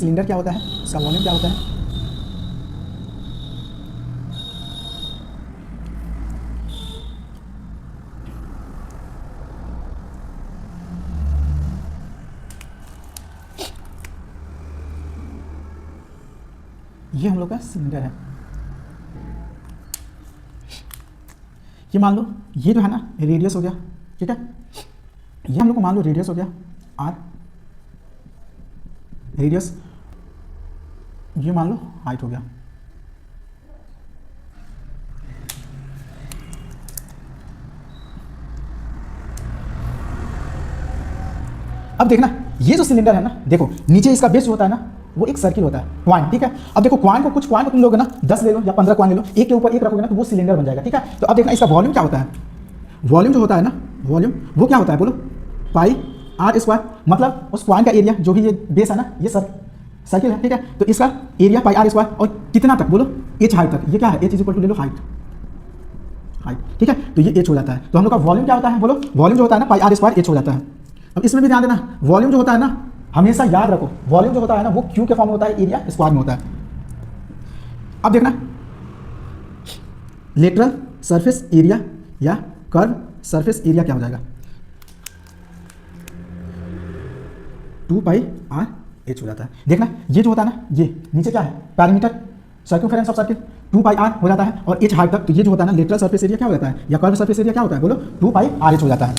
Cylinder क्या होता है, इसका वॉल्यूम क्या होता है। ये हम लोग का सिलेंडर है। ये मान लो ये जो है ना रेडियस हो गया, ठीक है। ये हम लोग को मान लो रेडियस हो गया आर, रेडियस, ये मान लो हाइट हो गया। अब देखना ये जो सिलेंडर है ना, देखो नीचे इसका बेस जो होता है ना वो एक सर्किल होता है, क्वाइन, ठीक है। अब देखो क्वाइन को, कुछ क्वाइन को तुम लोग ना 10 ले लो या 15 क्वाइन ले लो, एक के ऊपर एक रखोगे ना तो वो सिलेंडर बन जाएगा, ठीक है। तो अब देखना इसका वॉल्यूम क्या होता है। वॉल्यूम जो होता है ना, वॉल्यूम वो क्या होता है बोलो, पाई आर स्क्वायर, मतलब उस क्वाइन का एरिया जो भी ये बेस है ना, ये सर्किल है, ठीक है। तो इसका एरिया पाई आर स्क्वायर, और कितना तक बोलो, एच हाइट तक। ये क्या है, एच इज इक्वल टू ले लो हाइट, ठीक है। तो ये एच हो जाता है। तो हम लोग का वॉल्यूम क्या होता है बोलो, वॉल्यूम जो होता है ना पाई आर स्क्वायर एच हो जाता है। अब इसमें भी ध्यान देना, वॉल्यूम जो होता है ना, हमेशा याद रखो वॉल्यूम जो होता है ना वो क्यू के फॉर्म में होता है, एरिया स्क्वायर में होता है। अब देखना लेटरल सरफेस एरिया या कर्व सरफेस एरिया क्या हो जाएगा, 2 पाई आर एच हो जाता है। देखना ये जो होता है ना, ये नीचे क्या है, parameter circumference of circle 2 pi R हो जाता है, और एच हाइट तक। तो ये जो होता है ना लेटरल सरफेस एरिया क्या हो जाता है, या कर्व सरफेस एरिया क्या होता है बोलो, 2 पाई आर एच हो जाता है।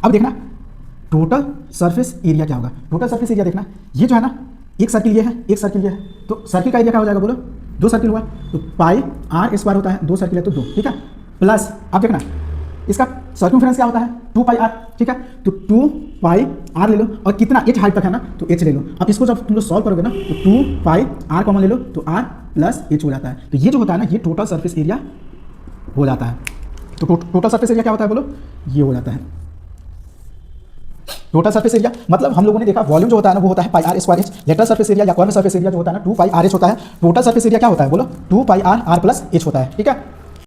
अब देखना टोटल सरफेस एरिया क्या होगा। टोटल सरफेस एरिया देखना, ये जो है ना एक सर्किल ये है, एक सर्किल ये है, तो सर्किल का एरिया क्या हो जाएगा बोलो, 2 सर्किल हुआ तो पाई आर स्क्वायर होता है, 2 सर्किल है तो 2, ठीक है। प्लस अब देखना इसका सर्कमफेरेंस क्या होता है, 2 पाई आर, ठीक है। तो 2 पाई आर ले लो, और कितना एच हाइट तक है ना तो एच ले लो। अब इसको जब तुम लोग सॉल्व करोगे ना तो 2 पाई आर कॉमन ले लो तो आर प्लस एच हो जाता है। तो ये जो होता है ना ये टोटल सरफेस एरिया हो जाता है। तो टोटल सरफेस एरिया क्या होता है बोलो, ये हो जाता है टोटल सरफेस एरिया। मतलब हम लोगों ने देखा वॉल्यूम जो होता है ना वो होता है pi r square h, lateral surface area या कर्व सरफेस एरिया जो होता है ना 2 पाई आर एच होता है। टोटल सरफेस एरिया क्या होता है बोलो, 2 पाई आर प्लस एच होता है, ठीक है।